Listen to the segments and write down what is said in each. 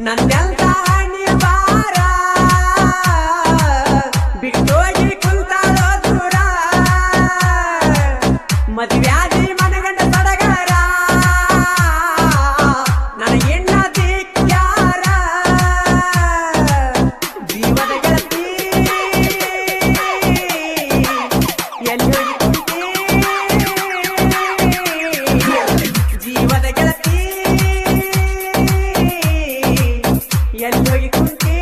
ನಂದೆಂತ ಹಣಿ ಬಾರ ಬಿಟ್ಟೋಗಿ ಕುಂತಾಳೋ ದೂರ ಮದುವ್ಯಾದಿ ಮನಗಂಡ ಸಡಗರ ನನಗೆಣ್ಣ ದಿಕ್ಕ್ಯಾರ ಜೀವದ ಗೆಳತಿ ಎಲ್ಲಿ ಕುಂತಿ ಜೀವದ ಗೆಳತಿ ಎಲ್ಲಿ ಕುಂತಿ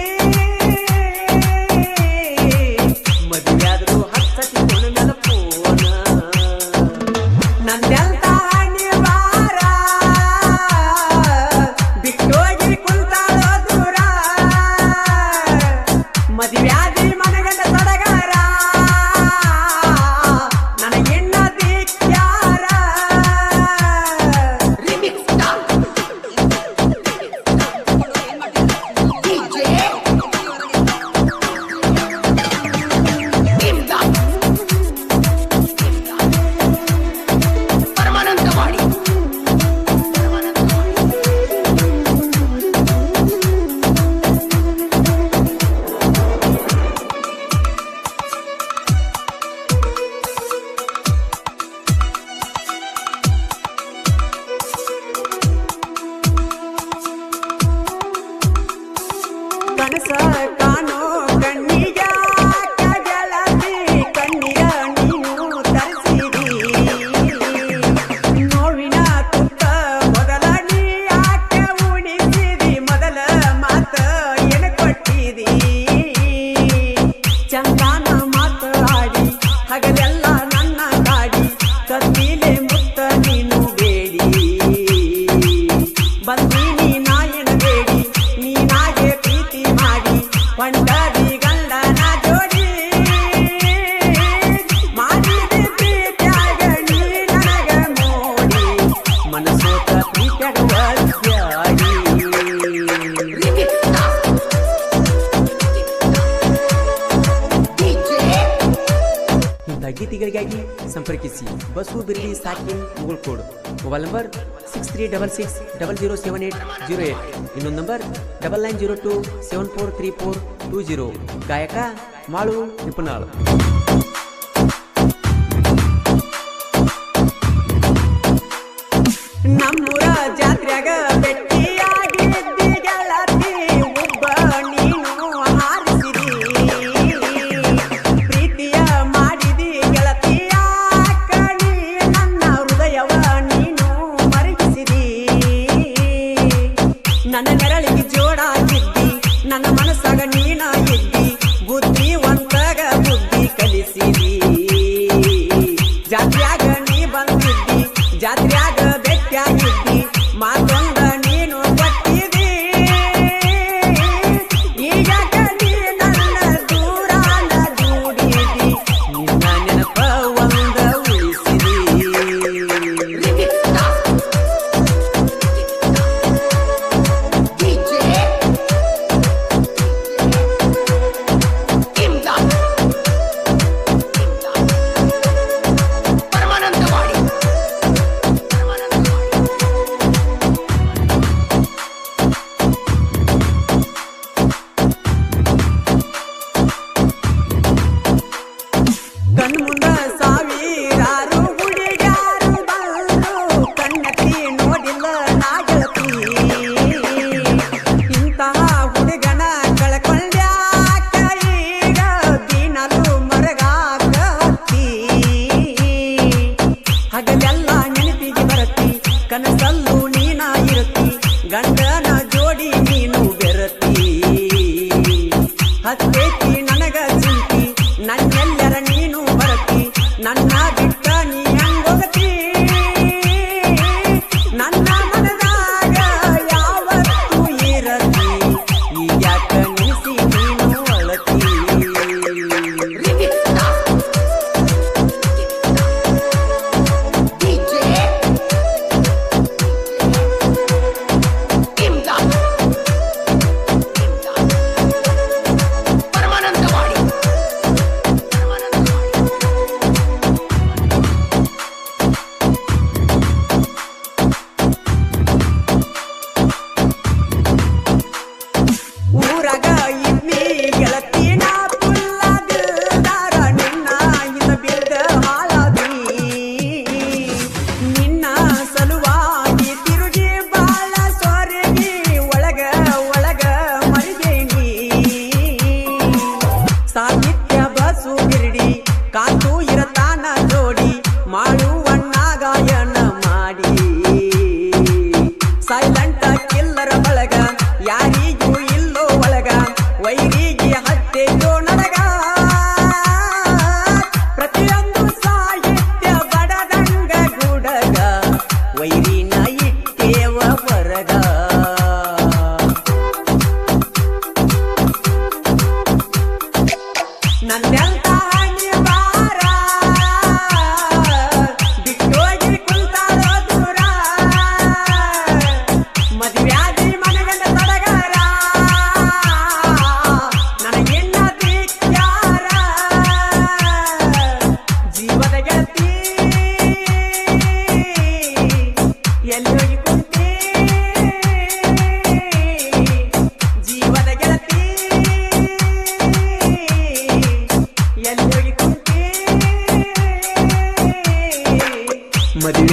ಮದುವೆಯಾದರೂ ಹತ್ತತಿ ಕೊನ ಫೋನ ನಂದೆಂತ ಹಣಿ ಬಾರ ಬಿಟ್ಟೋಗಿ ಕುಂತಾಳೋ ದೂರ ಮದುವ್ಯಾದಿ ಮನಗಂಡ ಸಡಗರ ನನಗೆಣ್ಣ ದಿಕ್ಕ್ಯಾರ ಕನಸ ಕಾಣೋ ಕಣ್ಣಿಗ ಗೆಳತಿ ಕಣ್ಣಿಗ ನೀನು ತರಿಸಿದಿ ನೋವಿನ ತುತ್ತ ಮೊದಲ ನೀ ಯಾಕೆ ಉಣಿಸಿದಿ ಮೊದಲ ಮಾತ ಏನು ಕೊಟ್ಟಿದಿ ಚಂದಾನ ಮಾತು ಆಡಿ ಹಗಲೆಲ್ಲ ನನ್ನ ಗಾಡಿ ಕತ್ತಿಲೆ ಮುತ್ತ ನೀನು ಬೇಡಿ ಬಂದೀನಿ ನಾಯನ ಬೇಡಿ ನೀನಾಗೆ ಪ್ರೀತಿ ಮಾಡಿ ಕೊಂಡದಿ ಗಂಡನ ಜೋಡಿ ಮಾಡಿದ ಪ್ರೀತ್ಯಾಗ ನೀ ನನಗ ಮೋಡಿ ಮನಸೋತ ಪ್ರೀತ್ಯಾಗ ವಸ್ಯಾಗಿ ಇಂಥ ಗೀತೆಗಳಿಗಾಗಿ ಸಂಪರ್ಕಿಸಿ ಬಸು ಬಿರ್ಲಿ ಸಾಕಿನ್ ಮುಗುಳ್ಕೋಡ್ ಮೊಬೈಲ್ ನಂಬರ್ 6366007808 ಇನ್ನೊಂದು ನಂಬರ್ 9902743420 ಗಾಯಕ ಮಾಳು ನಿಪುಣಾಳ್. ನಮ್ಮೂರ ಜಾತ್ರೆಗ ಭೇಟಿಯಾಗಿದ್ದಿ ಗೆಳತಿ ಒಬ್ಬ ನೀನು ಹಾರಿಸಿದಿ ಪ್ರೀತಿಯ ಮಾಡಿದಿ ಗೆಳತಿಯ ಕಣಿ ನನ್ನ ಹೃದಯವ ನೀನು ಮರಗಿಸಿದಿ ನನ್ನ ನೆರಳಿಗೆ ಜೋಡಾಗಿದ್ದಿ ನನ್ನ ಮನಸ್ಸಾಗ ನೀನ ಇದ್ದಿ ಬುದ್ಧಿ ಒಂತಾಗ ಬುದ್ಧಿ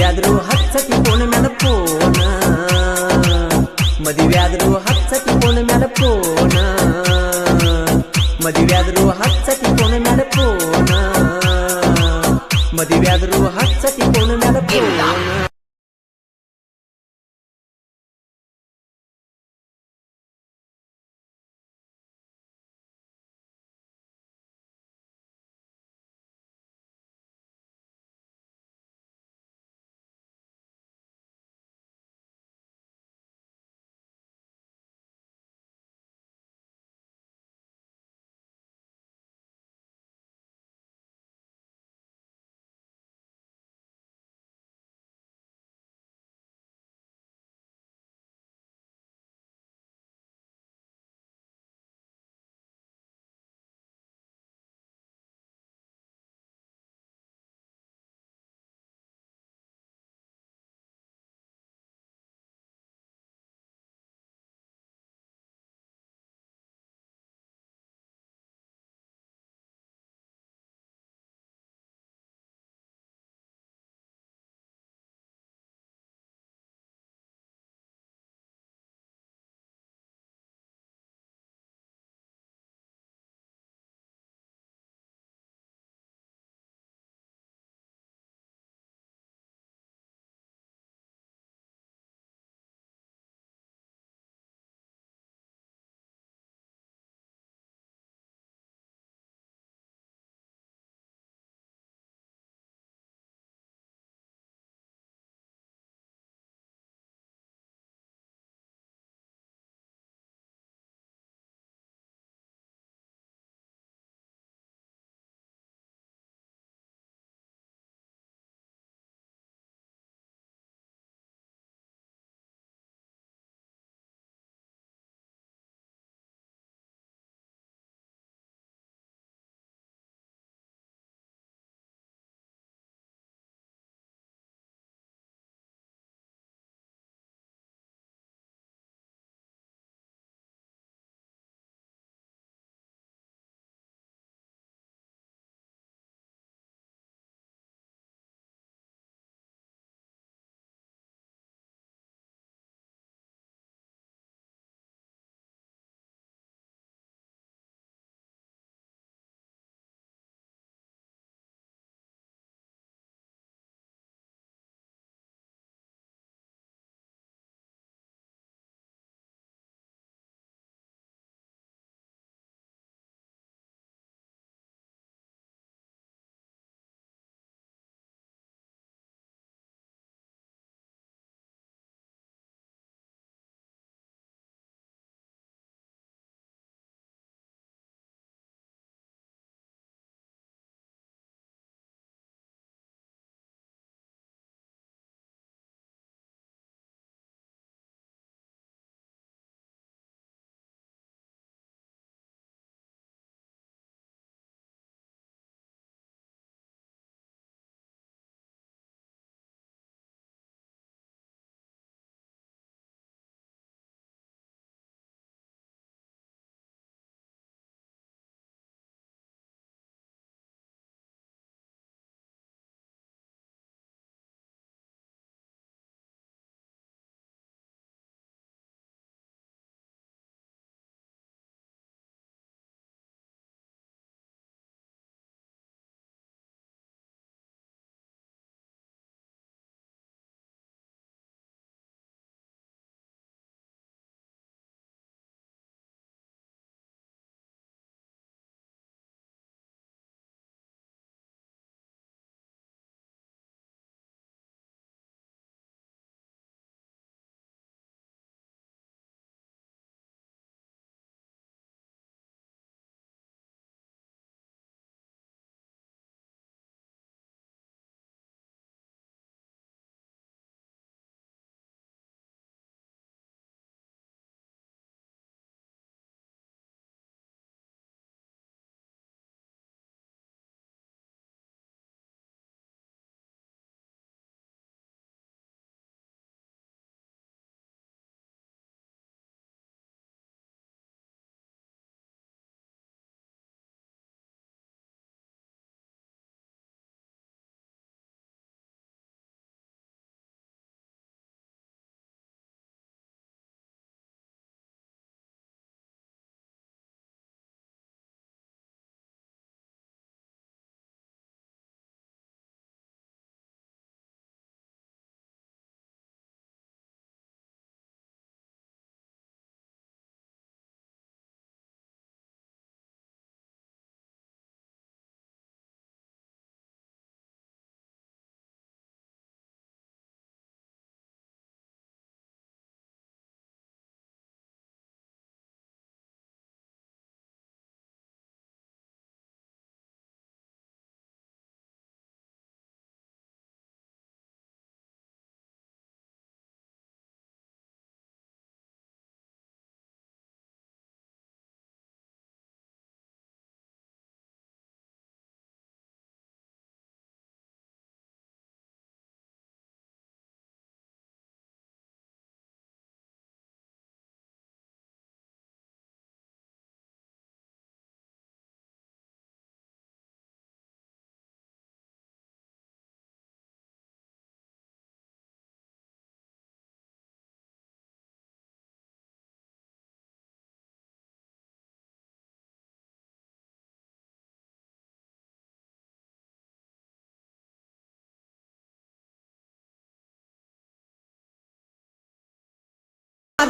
ಮದುವೆಯಾದ್ರು ಹಚ್ಚತಿ ಫೋನ್ ಮ್ಯಾಲ ಫೋನ ಮದುವೆಯಾದ್ರು ಹಚ್ಚತಿ ಫೋನ್ ಮ್ಯಾಲ ಫೋನ ಮದುವೆಯಾದ್ರು ಹಚ್ಚತಿ ಫೋನ್ ಮ್ಯಾಲ ಫೋನ ಮದುವೆಯಾದ್ರು ಹಚ್ಚತಿ ಫೋನ್ ಮ್ಯಾಲ ಫೋನ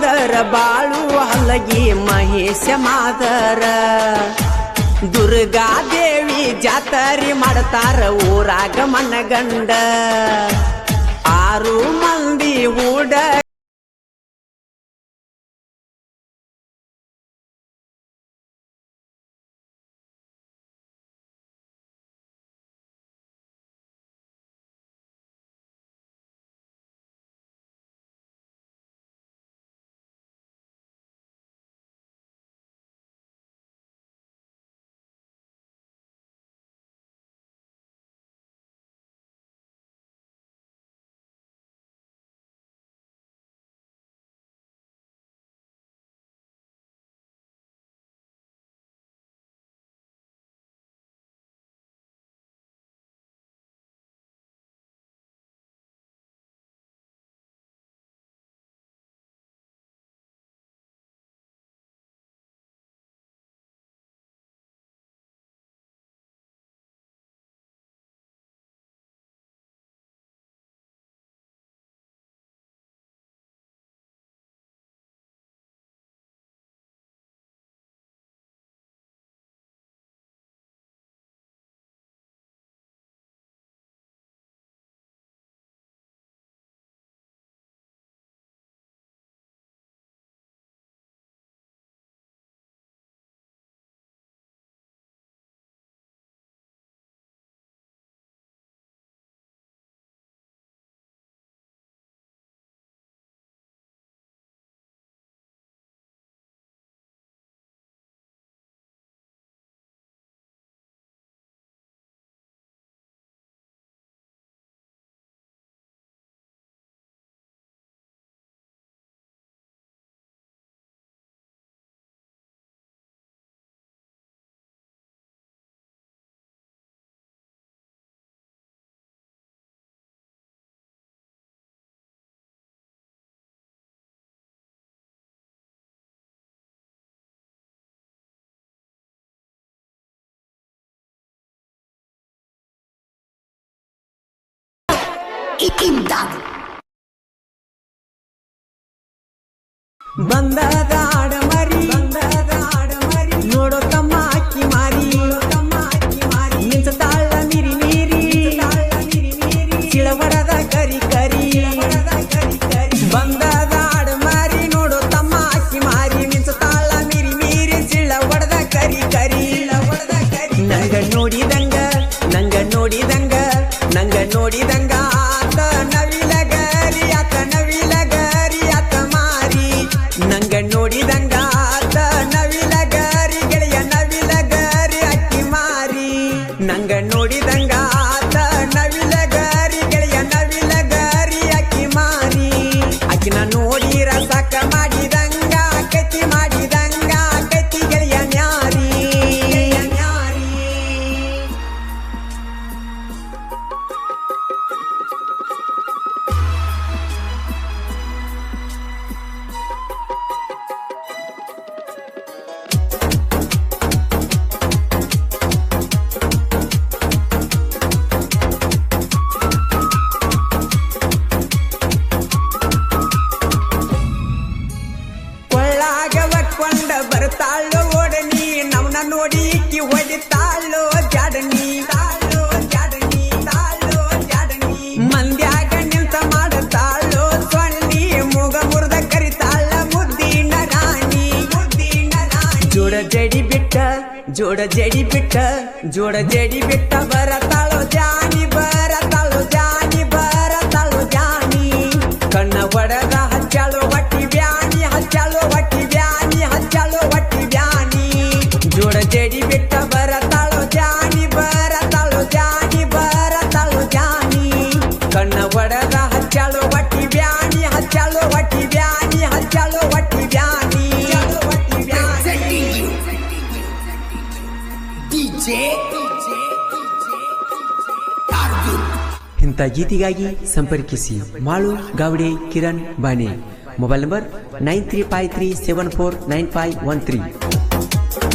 ಮಾದರ ಬಾಳು ಹಲಗಿ ಮಹೇಶ ಮಾದರ ದುರ್ಗಾದೇವಿ ಜಾತರಿ ಮಾಡ್ತಾರ ಊರಾಗ ಮನಗಂಡ 6 ಮಂದಿ ಹೂಡ ಬಂದದ ಆಡಮರಿ ನೋಡೋ ತಮ್ಮ ಅಕ್ಕಿ ಮಾರಿ ಮಿಂಚತಾಳ ಮಿರಿ ಮೀರಿ ಚಿಳವಡದ ಕರಿ ಕರಿ ಬಂದದ ಆಡಮರಿ ನೋಡೋ ತಮ್ಮ ಅಕ್ಕಿ ಮಾರಿ ಮಿಂಚತಾಳ ಮಿರಿ ಮೀರಿ ಚಿಳವಡದ ಕರಿ ಕರಿ ನಂಗ ನೋಡಿದಂಗ ಆತ ನವಿಲಗರಿ ಆತ ಮಾರಿ ನಂಗ ನೋಡಿದಂಗ ಆತ ನವಿಲಗರಿ ಗೆಳೆಯ ನವಿಲಗರಿ ಅಕ್ಕಿ ಮಾರಿ ನಂಗ ನೋಡಿದಂಗ ಆತ ನವಿಲಗರಿ ಗೆಳೆಯ ನವಿಲಗರಿ ಅಕ್ಕಿ ಮಾರಿ ಅಕ್ಕಿನ ನೋಡಿರ ಸಾಕ ಮಾಡಿದಂಗ ಕತ್ತಿ ಗೆಳೆಯ ನ್ಯಾರಿ ಕೊಂಡ ಬರ್ತಾಳೋ ಓಡನಿ ನವನ ನೋಡಿ ಇಕ್ಕಿ ಹೊಡಿತಾಳೋ ಜಾಡನಿ ಮಂದ್ಯಾಗ ನಿಂತ ಮಾಡತಾಳೋ ಸೊನ್ನಿ ಮೂಗ ಮುರ್ದ ಕರಿತಾಳ ಮುದ್ದಿನ ರಾಣಿ ಜೋಡ ಜಡಿ ಬಿಟ್ಟ ಬರತಾಳೋ ಜಾನಿ ಕಣ್ಣ ಒಡದ ಹಚ್ಚಾಳೋ ಹೊಟ್ಟಿ ಬ್ಯಾನಿ ಜೋಡ ಜಡಿ ಬಿಟ್ಟ ಬರತಾಳೋ ಜಾನಿ ಕಣ್ಣ ಒಡದ ಹಚ್ಚಾಳೋ ಹೊಟ್ಟಿ ಬ್ಯಾನಿ ಇಂಥ ಗೀತೆಗಾಗಿ ಸಂಪರ್ಕಿಸಿ ಮಾಳು ಗಾವಡೆ ಕಿರಣ್ ಬಾಣೆ ಮೊಬೈಲ್ ನಂಬರ್ 9353749513.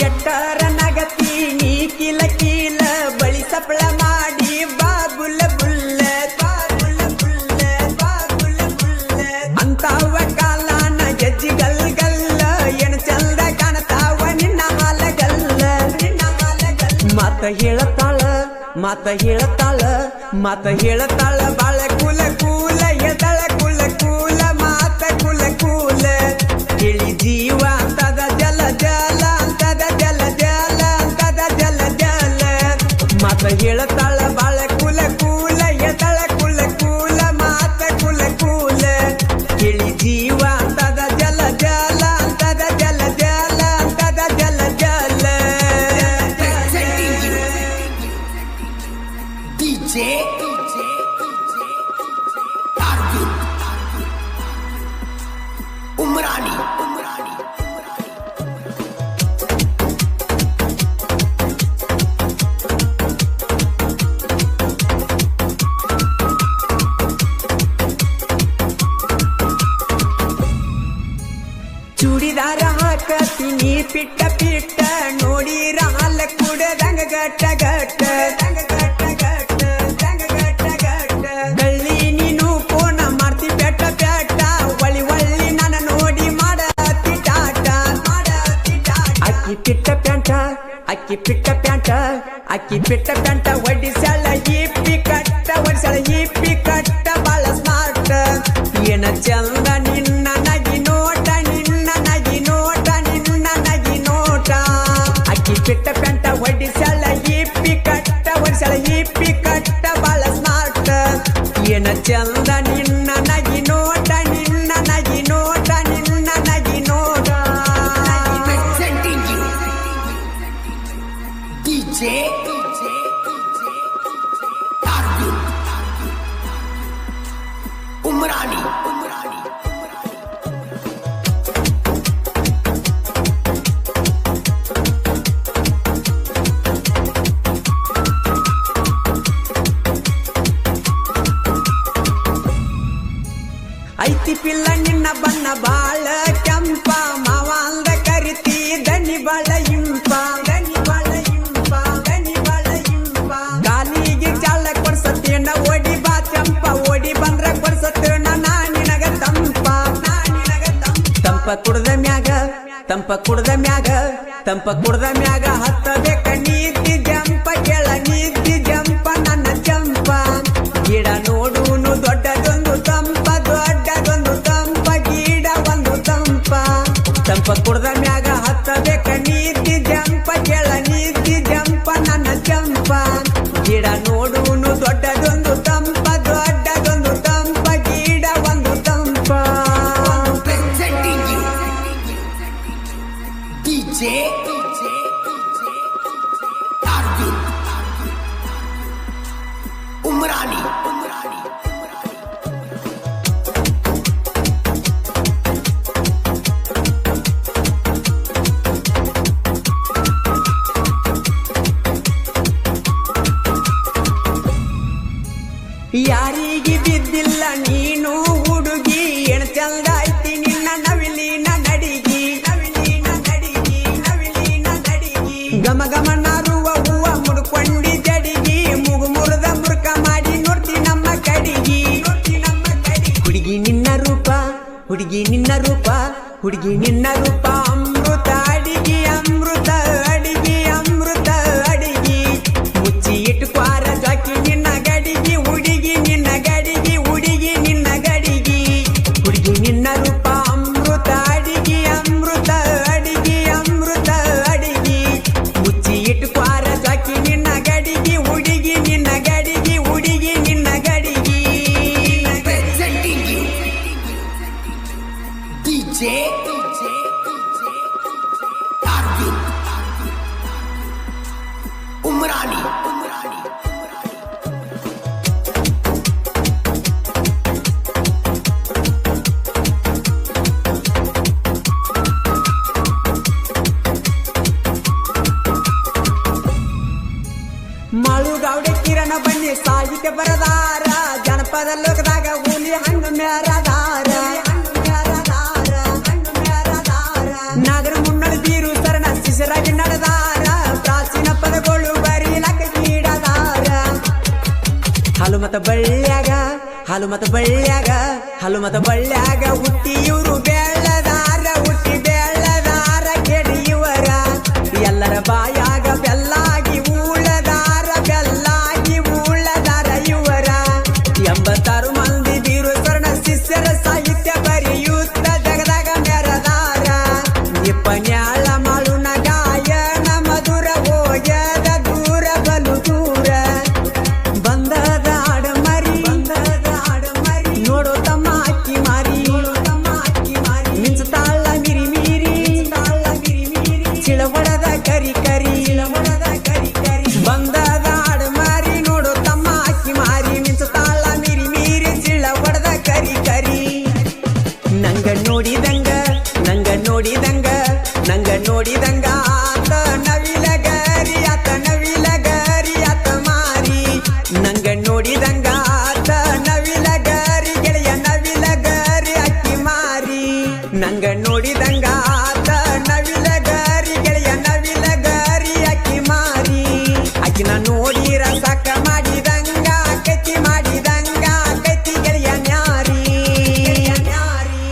ಎಟ್ಟರ ನಗತಿ ನೀ ಕಿಲಕಿ ಹೇಳತಾಳ ಬಾಳ ಕುಲ ಕೂಲ ಎದಳ ಕುಲ ಕೂಲ ಮಾತ ಕುಲ ಕೂಲ ಇಳಿ ಜೀವ ಅಂತದ ಜಲ ಜಲ ಅಂತದ ಜಲ ಜಲ ಅಂತದ ಜಲ ಜಲ ಮಾತ ಹೇಳತಾಳ ಬಾಳ ಕುಲ ಕೂಲ ಎದಳ ಕುಲ ಕೂಲ ಮಾತ ಕುಲ ಕೂಲ ಇಳಿ ಜೀವ ಅಂತದ ಜಲ ಜಲ ಅಂತದ ಜಲ ಜಲ ಅಂತದ ಜಲ ಜಲ DJ Arjun Umrani ಚೂಡಿದಾರ ಹಾಕತೀನಿ ಪಿಟ್ಟ ಪಿಟ್ಟ ನೋಡಿರ ಹಾಲ ಕುಡದಂಗ ಗಟ್ಟ ಗಟ್ಟ ಗಳ್ಳಿ ನೀನು ಫೋನ ಮಾಡ್ತಿ ಬೆಟ್ಟ ಬೆಟ್ಟ ಒಳಿ ಒಳ್ಳಿ ನನ್ನ ನೋಡಿ ಮಾಡತಿ ಟಾಟ ಅಕ್ಕಿ ಪಿಟ್ಟ ಪ್ಯಾಂಟ ಒಡಿಸಳ ಇಪ್ಪಿ ಕಟ್ಟ ಬಾಳ ಸ್ಮಾರ್ಟ್ ಏನ ಚಂದ ನಿನ್ನ ನಗಿ ನೋಟ ಅಕ್ಕಿ ಪಿಟ್ಟ ಪ್ಯಾಂಟ ಒಡಿಸಳ ಇಪ್ಪಿ ಕಟ್ಟ ಬಾಳ ಸ್ಮಾರ್ಟ್ ಏನ ಚಂದ ನಿನ್ನ ನಗಿ ನೋಟ presenting you DJ Arjun Umrani ಐತಿ ಪಿಲ್ಲ ನಿನ್ನ ಬಣ್ಣ ಬಾಳ ಕೆಂಪ ಮಾವ ಅಂದ ಕರಿತಿ ದನಿ ಬಾಳ ಇಂಪ ಕಾಲಿಗೆ ಚಾಳ ಕೊಡ್ಸತ್ತೇನ ಓಡಿ ಬಾ ಚಂಪ ಓಡಿ ಬಂದ್ರ ಕೊಡ್ಸತ್ತೇನ ನಾ ನಿನಗ ತಂಪ ತಂಪ ಕುಡ್ದ ಮ್ಯಾಗ ಹತ್ತಬೇಕ ನೀತಿ ಜಂಪ ಕೆಳ ನೀತಿ ಜಂಪ ನನ್ನ ಚಂಪ ಗಿಡ ನೋಡುನು ದೊಡ್ಡದೊಂದು ತಂಪ ಗಿಡ ಒಂದು ತಂಪ ಕುಡ್ದ ಮ್ಯಾಗ ಹತ್ತಬೇಕ ನೀತಿ ಜಂಪ ಕೆಳ ನೀತಿ ಜಂಪ ನನ್ನ ಚಂಪ ಗಿಡ ನೋಡುನು ದೊಡ್ಡದೊಂದು ತಂಪ ಗಿಡ ಒಂದು ತಂಪ presenting you DJ Arjun Umrani ಯಾರಿಗೆ ಬಿದ್ದಿಲ್ಲ ನೀನು ಹುಡುಗಿ ಎಣ ಚಂದ ಐತಿ ನಿನ್ನ ನವಿಲಿನ ನಡಿಗಿ ಗಮ ಗಮ ನಾರುವ ಹೂವ ಮುಡ್ಕೊಂಡಿ ಜಡಿಗಿ ಮುಗುಮುರದ ಮುರುಕ ಮಾಡಿ ನೋಡ್ತಿ ನಮ್ಮ ಕಡಿಗಿ ಹುಡುಗಿ ನಿನ್ನ ರೂಪ ಅಮೃತ ಅಡಿಗಿ ಮುಚ್ಚಿ ಇಟ್ಟುಕ್ವಾರ ಜಾಕಿ ನಿನ್ನ ಗಡಿಗಿ ಹುಡುಗಿ ನಿನ್ನ ಗಡಿಗಿ ಹುಡುಗಿ ನಿನ್ನ ರೂಪ ಅಮೃತ ಅಡಿಗಿ ಮುಚ್ಚಿ ಇಟ್ಟುಕ್ವಾರ ಜಾಕಿ ನಿನ್ನ ಗಡಿಗಿ ಹುಡುಗಿ ನಿನ್ನ ಗಡಿಗಿ presenting you DJ Arjun Umrani ಮಾಳುಗಾವಡೆ ಕಿರಣ ಬನ್ನಿ ಸಾಹಿತ್ಯ ಬರದಾರ ಜನಪದ ಲೋಕದಾಗ ಹುಲಿ ಹಂಗ ಮ್ಯಾರದಾರ ನಾಗರ ಮುನ್ನಡ ಬೀರು ಸರಣ ಶಿಶರಾಗಿ ನಡೆದಾರ ಪ್ರಾಚೀನ ಪದಗಳು ಬರೀಲಕ ಗೀಡದಾರ ಹಾಲು ಮತ ಬಳ್ಳ್ಯಾಗ ಹುಟ್ಟಿ ಇವರು ಬೆಳ್ಳದಾರ ಕೆಡಿಯುವರ ಎಲ್ಲರ ಬಾಯಾಗ ಬೆಲ್ಲಾಗಿ ಊಳದ ನಂಗ ನೋಡಿದಂಗ ಆತ ನವಿಲ ಗಾರಿ ಗೆಳೆಯ ನವಿಲ ಗಾರಿ ಅಕ್ಕಿ ಮಾರಿ ಅಕ್ಕಿನ ನೋಡಿ ರಸಕ ಮಾಡಿದಂಗ ಕತ್ತಿ ಮಾಡಿದಂಗ ಕತ್ತಿ ಗೆಳೆಯ ನ್ಯಾರಿ ನ್ಯಾರಿ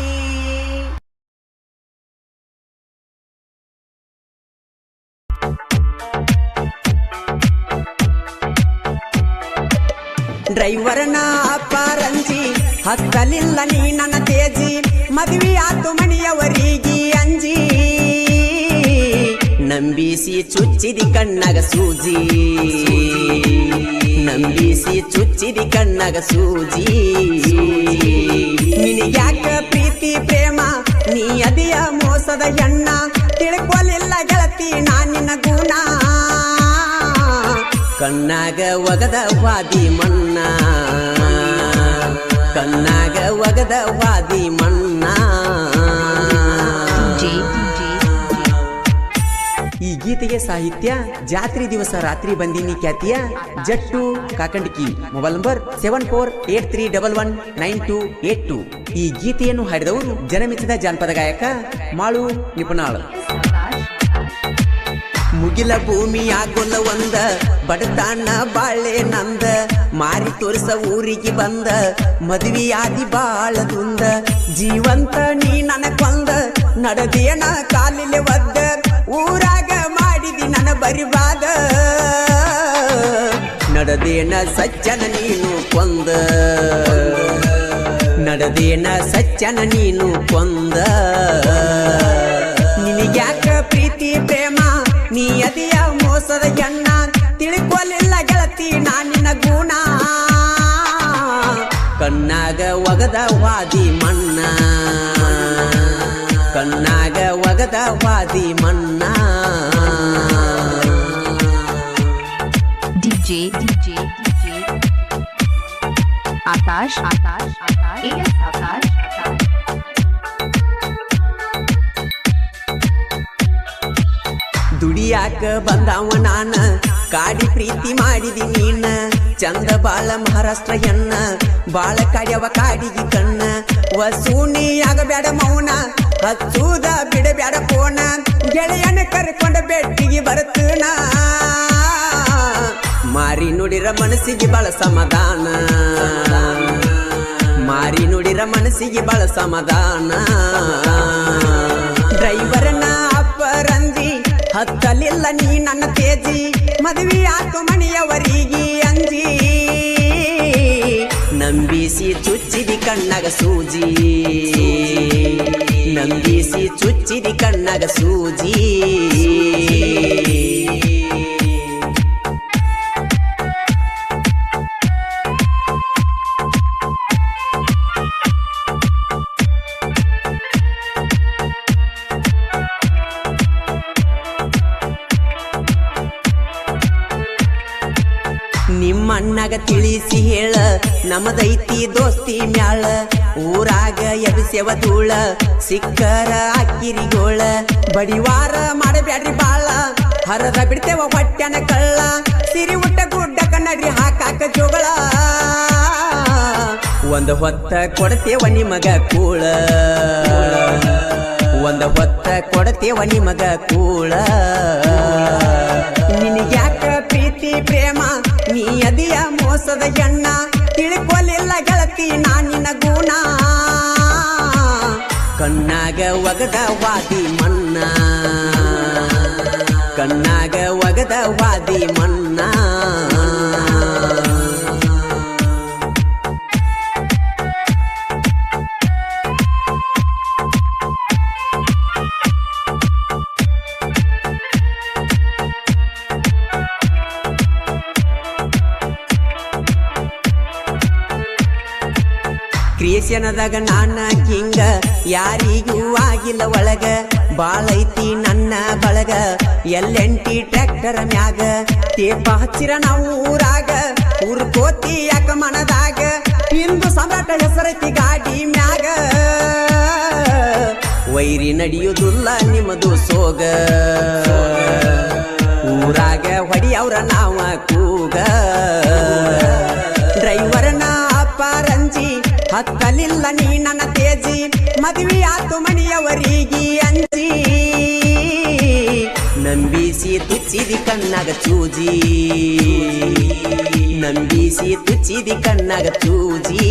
ಡ್ರೈವರ್ನ ಪಾರಂಜಿ ಹತ್ತಲಿಲ್ಲ ನೀ ನನ್ನ ತೇಜಿ ಮದುವೆ ಆತು ಮನೆಯವರಿಗೆ ಅಂಜಿ ನಂಬಿಸಿ ಚುಚ್ಚಿದಿ ಕಣ್ಣಗ ಸೂಜಿ ನಂಬಿಸಿ ಚುಚ್ಚಿದಿ ಕಣ್ಣಗ ಸೂಜಿ ನಿನಗ್ಯಾಕ ಪ್ರೀತಿ ಪ್ರೇಮ ನೀ ಅದಿಯ ಮೋಸದ ಹೆಣ್ಣ ತಿಳ್ಕೊಲಿಲ್ಲ ಗೆಳತಿ ನಾನಿನ ಗುಣ ಕಣ್ಣಾಗ ಒಗದ ವಾದಿ ಮಣ್ಣ ಕಣ್ಣಾಗ ಒಗದ ವಾದಿ ಮಣ್ಣ ಈ ಗೀತೆಗೆ ಸಾಹಿತ್ಯ ಜಾತ್ರೆ ದಿವಸ ರಾತ್ರಿ ಬಂದೀನಿ ಖ್ಯಾತಿಯ ಜಟ್ಟು ಕಾಕಂಡಿಕಿ ಮೊಬೈಲ್ ನಂಬರ್ 7483119282 ಈ ಗೀತೆಯನ್ನು ಹಾಡಿದವರು ಜನಮೆಚ್ಚಿದ ಜಾನಪದ ಗಾಯಕ ಮಾಳು ನಿಪುಣಾಳ್ ಮುಗಿಲ ಭೂಮಿಯ ಗೊಲ್ಲ ಒಂದ ಬಡತಾಣ ಬಾಳೆ ನಂದ ಮಾರಿ ತೋರಿಸ ಊರಿಗೆ ಬಂದ ಮದುವೆಯಾದಿ ಬಾಳದುಂದ ಜೀವಂತ ನೀ ನನ್ನ ಕೊಂದ ನಡೆದೇನ ಕಾಲಿಲೆ ಒದ್ದ ಊರಾಗ ಮಾಡಿದಿ ನನ್ನ ಬರಿಬಾದ ನಡೆದೇನ ಸಜ್ಜನ ನೀನು ಕೊಂದ ನಡೆದೇನ ಸಜ್ಜನ ನೀನು ಕೊಂದ ನಿನಗ್ಯಾಕ ಪ್ರೀತಿ ಪ್ರೇಮ ನೀ ಅದಿಯ ಮೋಸದ ಹೆಣ್ಣ ತಿಳ್ಕೊಲಿಲ್ಲ ಗೆಳತಿ ನಾನಿನ ಗುಣ ಕಣ್ಣಾಗ ಒಗದ ವಾದಿ ಮಣ್ಣ ಕಣ್ಣಾಗ ಒಗದ ವಾದಿ ಮಣ್ಣ DJ आकाश ದುಡಿಯಾಕ ಬಂದವ ನಾನ ಕಾಡಿ ಪ್ರೀತಿ ಮಾಡಿದಿ ನೀನ ಚಂದ ಬಾಳ ಮಹಾರಾಷ್ಟ್ರ ಹೆಣ್ಣ ಬಾಳ ಕಾಡ್ಯವ ಕಾಡಿಗಿ ಕಣ್ಣ ವಸೂನಿ ಆಗಬೇಡ ಮೌನ ಹಚ್ಚುದ ಬಿಡಬೇಡ ಫೋನ ಗೆಳೆಯನ ಕರ್ಕೊಂಡ ಬೆಟ್ಟಿಗೆ ಬರ್ತನ ಮಾರಿ ನುಡಿರ ಮನಸ್ಸಿಗೆ ಬಾಳ ಸಮಾಧಾನ ಮಾರಿ ನುಡಿರ ಮನಸ್ಸಿಗೆ ಬಾಳ ಸಮಾಧಾನ ಡ್ರೈವರ್ನ ಅಪ್ಪರಂಜಿ ಹತ್ತಲಿಲ್ಲ ನೀ ನನ್ನ ತೇಜಿ ಮದುವೆ ಆತು ಮನೆಯವರಿಗೆ ಅಂಜಿ ನಂಬಿಸಿ ಚುಚ್ಚಿದಿ ಕಣ್ಣಗ ಸೂಜಿ ನಂಬಿಸಿ ಚುಚ್ಚಿದಿ ಕಣ್ಣಗ ಸೂಜಿ ನಿಮ್ಮಣ್ಣಗ ತಿಳಿಸಿ ಹೇಳ ನಮದೈತಿ ದೋಸ್ತಿ ಮ್ಯಾಳ ಊರಾಗ ಎಬಿಸೆವ ಧೂಳ ಸಿಕ್ಕರ ಅಕ್ಕಿರಿಗೋಳ ಬಡಿವಾರ ಮಾಡಬ್ಯಾಡ್ರಿ ಬಾಳ ಹರದ ಬಿಡ್ತೇವ ಹೊಟ್ಟೆನ ಕಳ್ಳ ಸಿರಿ ಉಟ್ಟ ಗುಡ್ಡಕ ನಡ್ರಿ ಹಾಕಾಕ ಜೋಗಳ ಒಂದ ಹೊತ್ತ ಕೊಡ್ತೇವ ನಿಮಗ ಕೂಳ ಒಂದ ಹೊತ್ತ ಕೊಡ್ತೇವ ನಿಮಗ ಕೂಳ ನಿನಗ್ಯಾಕ ಪ್ರೀತಿ ಪ್ರೇಮ ನೀ ಅದಿಯ ಮೋಸದ ಹೆಣ್ಣ ತಿಳ್ಕೊಲಿಲ್ಲ ಗೆಳತಿ ನಾನಿನ ಗುಣ ಕಣ್ಣಾಗ ಒಗದ ವಾದಿ ಮಣ್ಣ ಕಣ್ಣಾಗ ಒಗದ ವಾದಿ ಮಣ್ಣ ಕ್ರಿಯೇಷನದಾಗ ನಾನ ಕಿಂಗ ಯಾರಿಗೂ ಆಗಿಲ್ಲ ಒಳಗ ಬಾಳೈತಿ ನನ್ನ ಬಳಗ ಎಲ್ಲೆಂಟಿ ಟ್ರ್ಯಾಕ್ಟರ್ ಮ್ಯಾಗ ತೇಪ ಹಚ್ಚಿರ ನಾವು ಊರಾಗ ಊರ್ಕೋತಿ ಯಾಕ ಮನದಾಗ ಹಿಂದೂ ಸಾಮ್ರಾಟ ಹೆಸರೈತಿ ಗಾಡಿ ಮ್ಯಾಗ ವೈರಿ ನಡೆಯುವುದಿಲ್ಲ ನಿಮ್ಮದು ಸೋಗ ಊರಾಗ ಹೊಡಿಯವ್ರ ನಾವ ಕೂಗ ಡ್ರೈವರ್ನ ಪಾರಂಜಿ ಹತ್ತಲಿಲ್ಲ ನೀ ನನ್ನ ತೇಜಿ ಮದುವೆ ಆತು ಮನೆಯವರಿಗೆ ಅಂಜಿ ನಂಬಿಸಿ ತುಚ್ಚಿದಿ ಕಣ್ಣಾಗ ಚೂಜಿ ನಂಬಿಸಿ ತುಚ್ಚಿದಿ ಕಣ್ಣಾಗ ಚೂಜಿ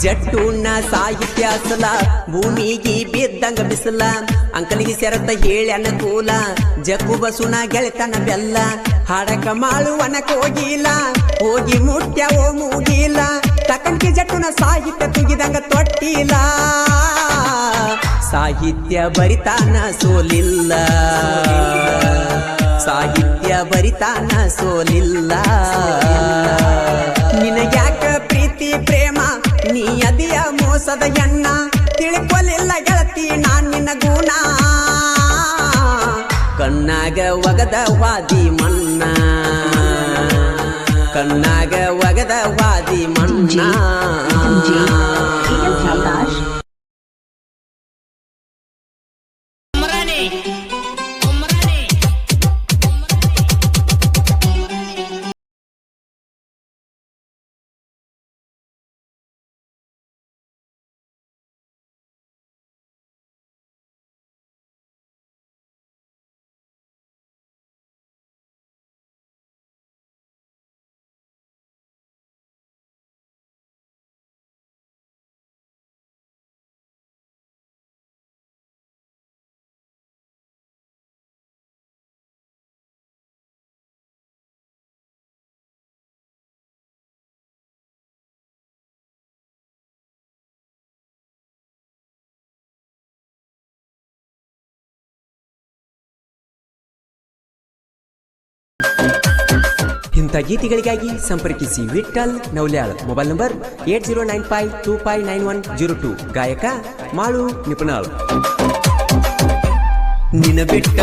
ಜಟ್ಟುನ ಸಾಹಿತ್ಯ ಅಸಲ ಭೂಮಿಗೆ ಬಿದ್ದಂಗ ಬಿಸಲ ಅಂಕಲಿಗೆ ಸೆರತ ಹೇಳಿ ಅನಕೂಲ ಜಗ್ಗು ಬಸುನ ಗೆಳೆತನ ಬೆಲ್ಲ ಹಾಡಕ ಮಾಳುವನ ಕೋಗಿಲ ಹೋಗಿ ಮುಟ್ಟ್ಯವೋ ಮೂಗಿಲ ತಕಂಕಿ ಜಟ್ಟುನ ಸಾಹಿತ್ಯ ತುಗಿದಂಗ ತೊಟ್ಟಿಲ್ಲ ಸಾಹಿತ್ಯ ಬರಿತಾನ ಸೋಲಿಲ್ಲ ಸಾಹಿತ್ಯ ಬರಿತಾನ ಸೋಲಿಲ್ಲ ನಿನಗ್ಯಾಕ ಪ್ರೀತಿ ಪ್ರೇಮ ನೀ ಅದಿಯ ಮೋಸದ ಎಣ್ಣ ತಿಳ್ಕೊಲಿಲ್ಲ ಗೆಳತಿ ನಾನ್ ನಿನ್ನ ಗುಣ ಕಣ್ಣಾಗ ಒಗದ ವಾದಿ ಮಣ್ಣ ಕಣ್ಣಾಗ ಒಗದ ವಾದಿ ಮಣ್ಣ आकाश ಇಂಥ ಗೀತೆಗಳಿಗಾಗಿ ಸಂಪರ್ಕಿಸಿ ವಿಠಲ್ ನೌಲ್ಯಾಳ್ ಮೊಬೈಲ್ ನಂಬರ್ 8095259102 ಗಾಯಕ ಮಾಳು ನಿಪುಣಾಳ್ ನಿನ ಬಿಟ್ಟ